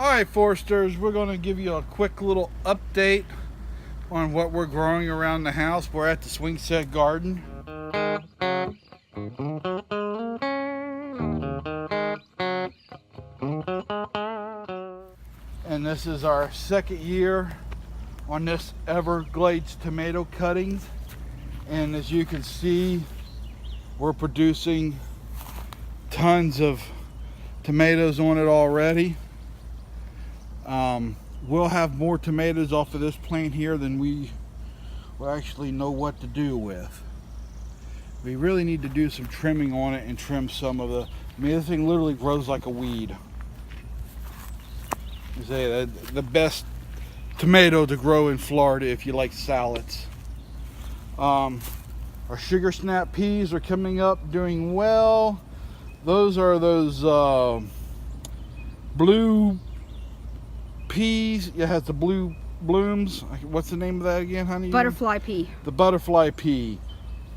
Alright, Foresters, we're going to give you a quick little update on what we're growing around the house. We're at the swing set garden. And this is our second year on this Everglades tomato cuttings. And as you can see, we're producing tons of tomatoes on it already. We'll have more tomatoes off of this plant here than we will actually know what to do with. We really need to do some trimming on it and trim some of the, this thing literally grows like a weed. You say the best tomato to grow in Florida if you like salads. Our sugar snap peas are coming up, doing well. Those are those blue peas. It has the blue blooms. What's the name of that again, honey? Butterfly pea. The butterfly pea.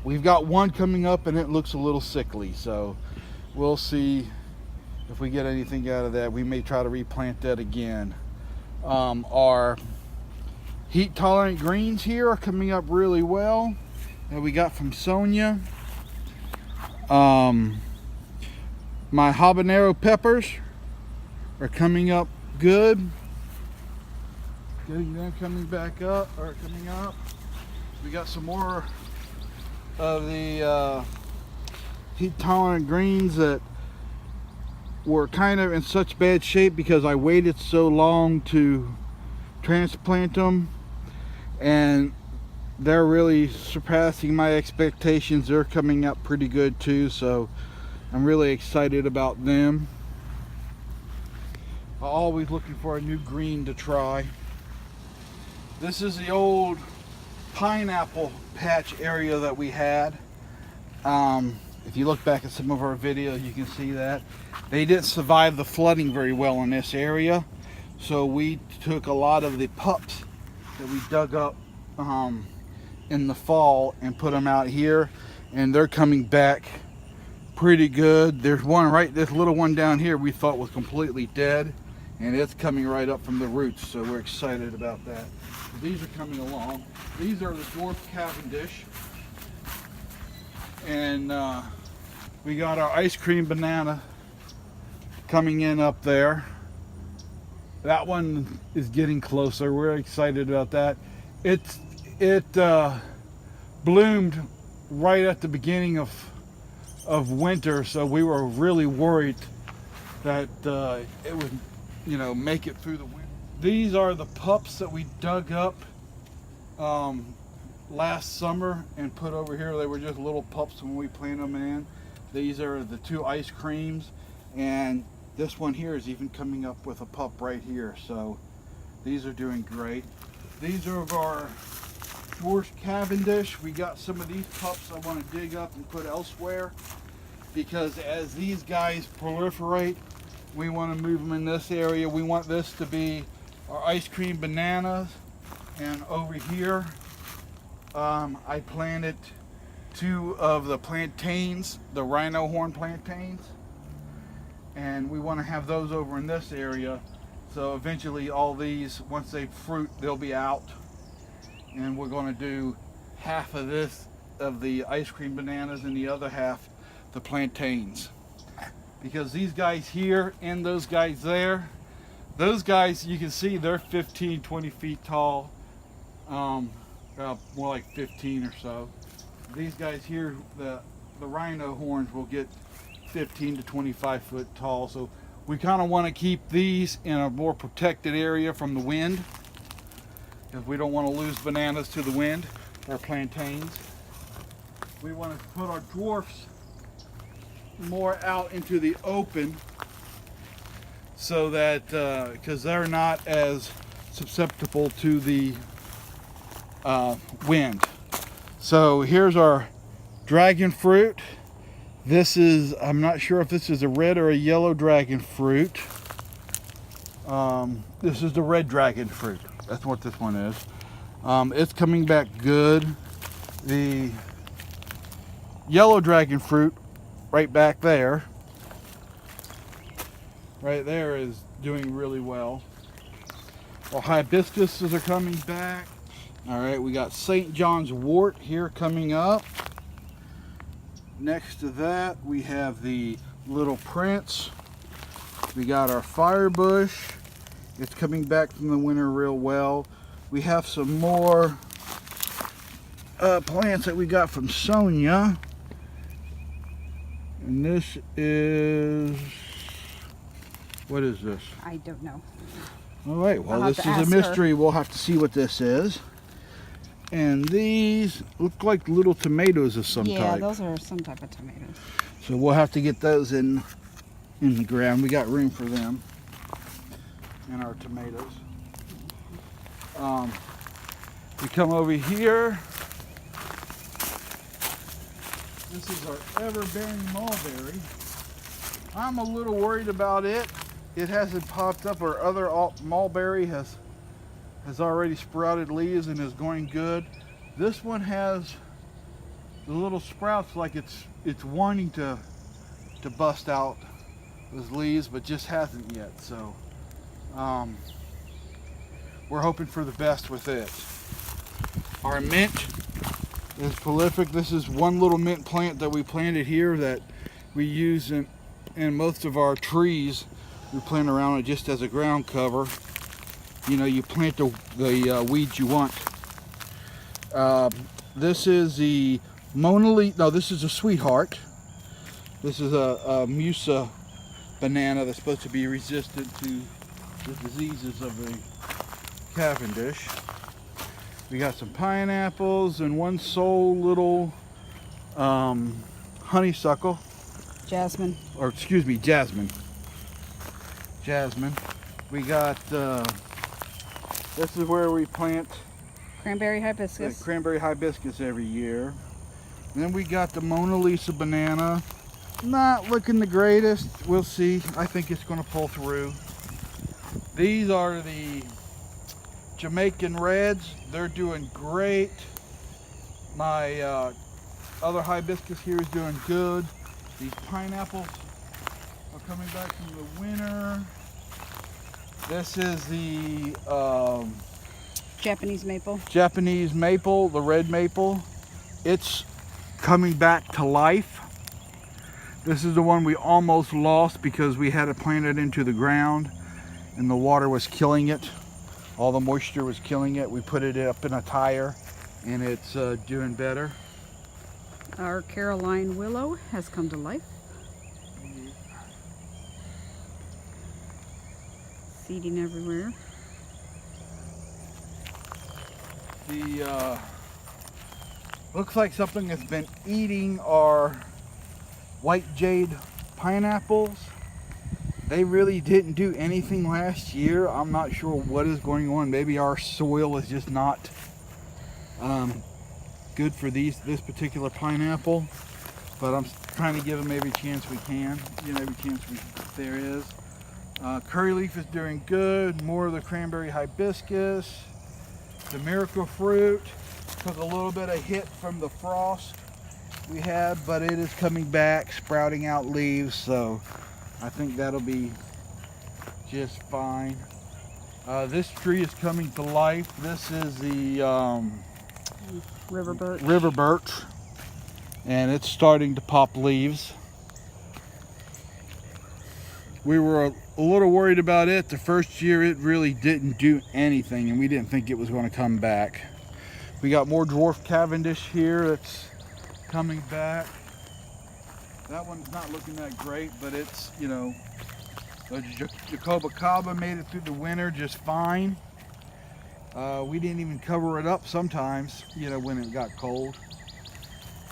We've got one coming up and it looks a little sickly, so we'll see if we get anything out of that. We may try to replant that again. Our heat tolerant greens here are coming up really well that we got from Sonia. My habanero peppers are coming up good. Getting them coming back up, or coming up. We got some more of the heat tolerant greens that were kind of in such bad shape because I waited so long to transplant them, and they're really surpassing my expectations. They're coming up pretty good too, so I'm really excited about them. I'm always looking for a new green to try. This is the old pineapple patch area that we had. If you look back at some of our videos, you can see that they didn't survive the flooding very well in this area, so we took a lot of the pups that we dug up in the fall and put them out here, and they're coming back pretty good. There's one this little one down here we thought was completely dead, and it's coming right up from the roots, so we're excited about that. These are coming along. These are the dwarf Cavendish, and we got our ice cream banana coming in up there. That one is getting closer. We're excited about that. It bloomed right at the beginning of winter, so we were really worried that it would, make it through the winter. These are the pups that we dug up last summer and put over here. They were just little pups when we planted them in. These are the two ice creams, and this one here is even coming up with a pup right here, so these are doing great. These are of our dwarf Cavendish. We got some of these pups I want to dig up and put elsewhere, because as these guys proliferate, we want to move them in this area. We want this to be our ice cream bananas, and over here I planted two of the plantains, the rhino horn plantains, and we want to have those over in this area. So eventually all these, once they fruit, they'll be out, and we're going to do half of this of the ice cream bananas and the other half the plantains, because these guys here and those guys there, those guys, you can see they're 15-20 feet tall, more like 15 or so. These guys here, the rhino horns, will get 15 to 25 foot tall, so we kind of want to keep these in a more protected area from the wind, because we don't want to lose bananas to the wind, or plantains. We want to put our dwarfs more out into the open, so that because they're not as susceptible to the wind. So here's our dragon fruit. This is, I'm not sure if this is a red or a yellow dragon fruit. This is the red dragon fruit. That's what this one is. It's coming back good. The yellow dragon fruit right back there, right there, is doing really well. Our hibiscuses are coming back. All right, we got St. John's wort here coming up. Next to that, we have the Little Prince. We got our firebush. It's coming back from the winter real well. We have some more plants that we got from Sonia. And this is, what is this? I don't know. All right, well, this is a mystery. We'll have to see what this is. And these look like little tomatoes of some type. Yeah, those are some type of tomatoes. So we'll have to get those in the ground. We got room for them in our tomatoes. We come over here. This is our ever-bearing mulberry. I'm a little worried about it. It hasn't popped up. Our other mulberry has already sprouted leaves and is going good. This one has the little sprouts like it's wanting to bust out those leaves, but just hasn't yet. So we're hoping for the best with it. Our mint is prolific. This is one little mint plant that we planted here that we use in most of our trees. We plant around it just as a ground cover. You know, you plant the weeds you want. This is the Mona Lisa. No, this is a Sweetheart. This is a Musa banana that's supposed to be resistant to the diseases of the Cavendish. We got some pineapples and one sole little honeysuckle. Jasmine. Or excuse me, jasmine. Jasmine. We got, this is where we plant Cranberry hibiscus. the cranberry hibiscus every year. And then we got the Mona Lisa banana. Not looking the greatest. We'll see. I think it's going to pull through. These are the Jamaican Reds. They're doing great. My other hibiscus here is doing good. These pineapples are coming back from the winter. This is the Japanese maple. Japanese maple, the red maple. It's coming back to life. This is the one we almost lost because we had it planted into the ground and the water was killing it. All the moisture was killing it. We put it up in a tire and it's doing better. Our Caroline willow has come to life. Seeding everywhere. The looks like something that's been eating our white jade pineapples. They really didn't do anything last year. I'm not sure what is going on. Maybe our soil is just not good for this particular pineapple. But I'm trying to give them every chance we can. You know, every chance there is. Curry leaf is doing good. More of the cranberry hibiscus. The miracle fruit took a little bit of hit from the frost we had, but it is coming back, sprouting out leaves, so I think that'll be just fine. This tree is coming to life. This is the River birch. River birch, and it's starting to pop leaves. We were a little worried about it. The first year it really didn't do anything and we didn't think it was going to come back. We got more dwarf Cavendish here that's coming back. That one's not looking that great, but it's, you know, the Jacobacaba made it through the winter just fine. We didn't even cover it up sometimes, you know, when it got cold.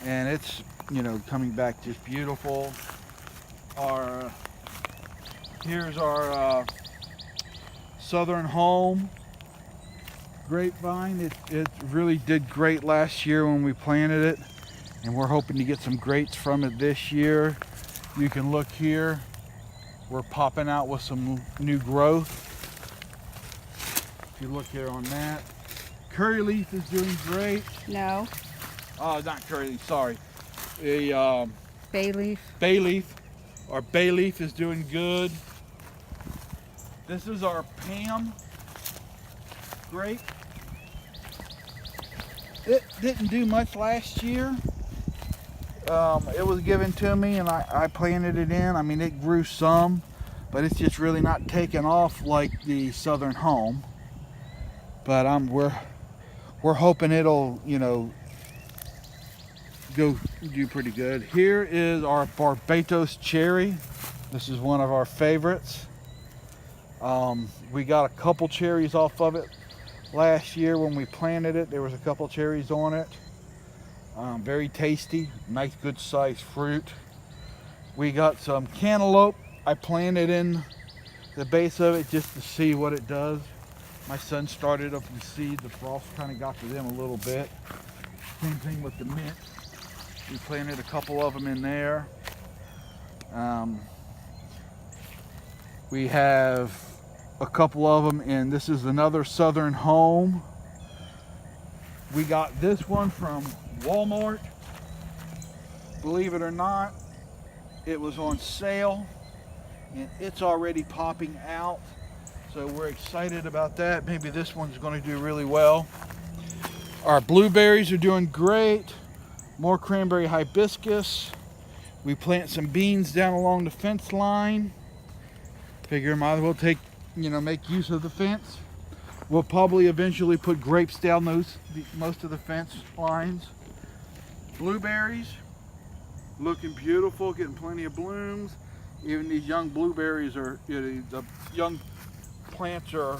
And it's, you know, coming back just beautiful. Here's our Southern Home grapevine. It really did great last year when we planted it, and we're hoping to get some grapes from it this year. You can look here. We're popping out with some new growth. If you look here on that. Curry leaf is doing great. No. Oh, not curry leaf, sorry. A Bay leaf. bay leaf. Our bay leaf is doing good. This is our Pam grape. It didn't do much last year. It was given to me and I planted it in. I mean, it grew some, but it's just really not taken off like the Southern Home. But we're hoping it'll, you know, go do pretty good. Here is our Barbados cherry. This is one of our favorites. We got a couple cherries off of it last year when we planted it. There was a couple cherries on it. Very tasty, nice good sized fruit. We got some cantaloupe. I planted in the base of it just to see what it does. My son started up the seed. The frost kind of got to them a little bit. Same thing with the mint. We planted a couple of them in there. We have a couple of them, and this is another Southern Home. We got this one from Walmart. Believe it or not, it was on sale and it's already popping out. So we're excited about that. Maybe this one's going to do really well. Our blueberries are doing great. More cranberry hibiscus. We plant some beans down along the fence line. Figure might as well make use of the fence. We'll probably eventually put grapes down most of the fence lines. Blueberries, looking beautiful, getting plenty of blooms. Even these young blueberries the young plants are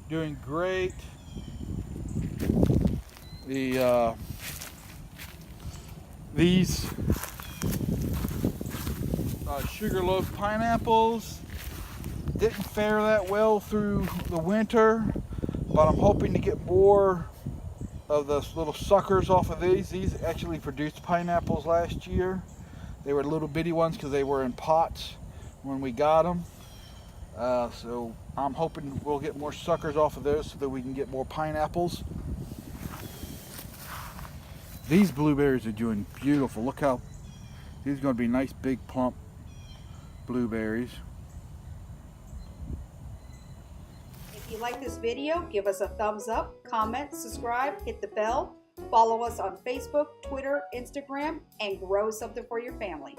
doing great. These Sugarloaf pineapples didn't fare that well through the winter, but I'm hoping to get more of those little suckers off of these. These actually produced pineapples last year. They were little bitty ones because they were in pots when we got them. So I'm hoping we'll get more suckers off of those so that we can get more pineapples. These blueberries are doing beautiful. Look how these are going to be nice big plump blueberries. If you like this video, give us a thumbs up, comment, subscribe, hit the bell, follow us on Facebook, Twitter, Instagram, and grow something for your family.